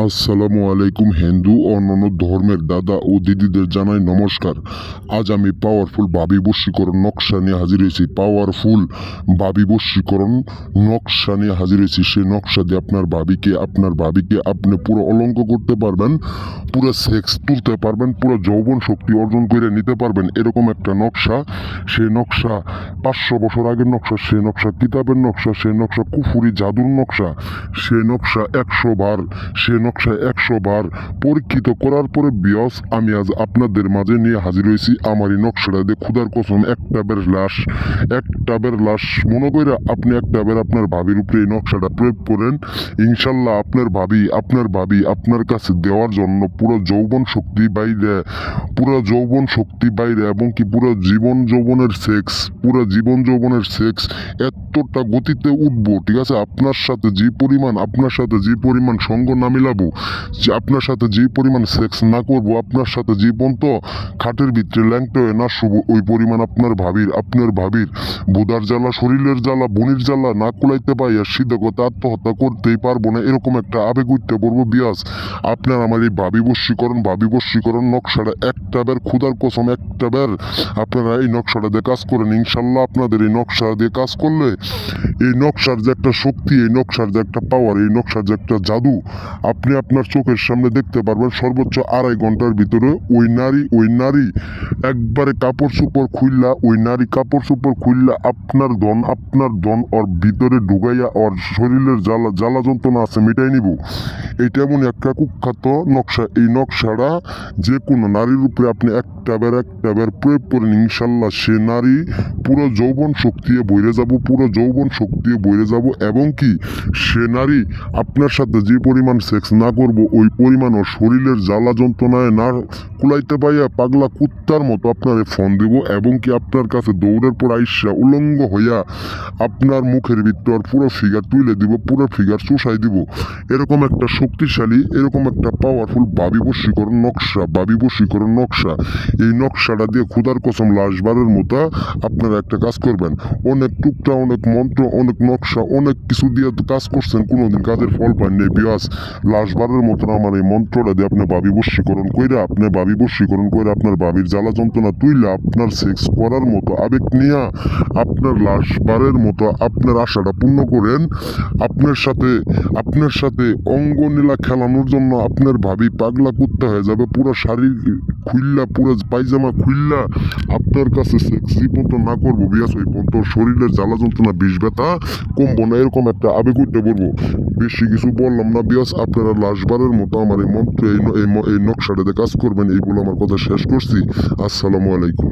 আসসালামু আলাইকুম। হিন্দু ও অন্যান্য ধর্মের দাদা ও দিদিদের জানাই নমস্কার। আজ আমি পাওয়ারফুল ভাবি বশীকরণ নকশা নিয়ে হাজির হয়েছি। পাওয়ারফুল ভাবি বশীকরণ নকশা নিয়ে হাজির হয়েছি। সেই নকশা দিয়ে আপনার ভাবিকে আপনি পুরো অলঙ্ক করতে পারবেন, পুরো সেক্স তুলতে পারবেন, পুরো যৌবন শক্তি অর্জন করে নিতে পারবেন। এরকম একটা নকশা। সেই নকশা 500 বছর আগের নকশা, সেই নকশা কিতাবের নকশা, সেই নকশা কুফুরি জাদুর নকশা, সেই নকশা 100 বার পরীক্ষিত করার পরে বিয়স আমি আজ আপনাদের মাঝে নিয়ে হাজির হয়েছি। আমার এই নকশাটা দিয়ে খুদার কসম একটা বের লাশ মনে করে আপনি একটা বের আপনার ভাবির উপরে এই নকশাটা প্রয়োগ করেন। ইনশাল্লাহ আপনার ভাবি আপনার কাছে দেওয়ার জন্য পুরো যৌবন শক্তি বাইরে এবং কি পুরো জীবন যৌবনের সেক্স এতটা গতিতে উঠবো, ঠিক আছে? আপনার সাথে যে পরিমাণ সঙ্গ না মিলাবো, যে আপনার সাথে যে পরিমাণ সেক্স না করবো, আপনার সাথে যে পর্যন্ত খাটের ভিতরে ল্যাংটা হয়ে না শুবো, ওই পরিমাণ আপনার ভাবির বোদার জ্বালা, শরীরের জ্বালা, বনির জ্বালা না কুলাইতে পাইয়া সিধা কথা আত্মহত্যা করতেই পারবো না, এরকম একটা আবেগ উঠতে পড়বো। বিয়াস আপনার আমার এই ভাবি বশীকরণ নকশাটা একটা বের খুদার কসম একটা বের আপনারা এই নকশাটা দিয়ে কাজ করেন। ইনশাল্লাহ আপনাদের এই নকশা দিয়ে কাজ করলে এই নকশার যে একটা শক্তি, এই নকশার যে একটা পাওয়ার, এই নকশার যে একটা জাদু আপনি আপনার চোখের সামনে দেখতে পারবেন। সর্বোচ্চ 2.5 ঘন্টার ভিতরে ওই নারী একবারে কাপড় চোপড় খুললা আপনার ধন ওর ভিতরে ঢুকাইয়া ওর শরীরের জ্বালা যন্ত্রণা আছে মিটাই নিব। এটা এমন একটা কুখ্যাত নকশা। এই নকশাটা যে কোনো নারীর উপরে আপনি একটা বের প্রয়োগ করেন, ইনশাল্লাহ সে নারী পুরো যৌবন শক্তি বইরে যাব এবং কি সে নারী আপনার সাথে যে পরিমাণ সেক্স না করব, ওই পরিমাণ ও শরীরের জ্বালা যন্ত্রণায় না কুলাইতে পাইয়া পাগলা কুত্তার মতো আপনারে ফোন দিব এবং কি আপনার কাছে দৌড়ের পর আইসা উলঙ্গ হইয়া আপনার মুখের ভিতর পুরো ফিগার তুলে দিব, পুরো ফিগার চুষাই দিব। এরকম একটা শক্তিশালী, এরকম একটা পাওয়ারফুল ভাবি বশীকরণ নকশা। এই নকশাটা দিয়ে খুদার কসম লাশবারের মতো আপনারা একটা কাজ করবেন। অনেক টুকটা, অনেক মন্ত্র, অনেক নকশা, অনেক কিছু দিয়ে কাজ করছেন, কোনোদিন কাজের ফল পান নেই। বিয়াস লাশবারের মতন আমার এই মন্ত্রটা দিয়ে আপনি ভাবি বশীকরণ করে আপনার ভাবির জ্বালা যন্ত্রণা তুইলা আপনার সেক্স করার মতো আবেগ নিয়ে আপনার লাশবারের মতো আপনার আশাটা পূর্ণ করেন। আপনার সাথে অঙ্গ নীলা খেলানোর জন্য আপনার ভাবি পাগলা কুত্তা হয়ে যাবে। পুরো শাড়ি খুললা, পুরো পায়জামা খুললা আপনার কাছে সেক্স যে পর্যন্ত না করবো, বিয়াস ওই পর্যন্ত শরীরের জ্বালা যন্ত্রণা বিষ ব্যথা কমবো না। এরকম একটা আবেগ উঠতে বলবো। বেশি কিছু বললাম না। বিয়াস আপনারা লাশবারের মতো আমার এই মন্ত্রে এই নকশাটাতে কাজ করবেন। এইগুলো আমার কথা শেষ করছি। আসসালামু আলাইকুম।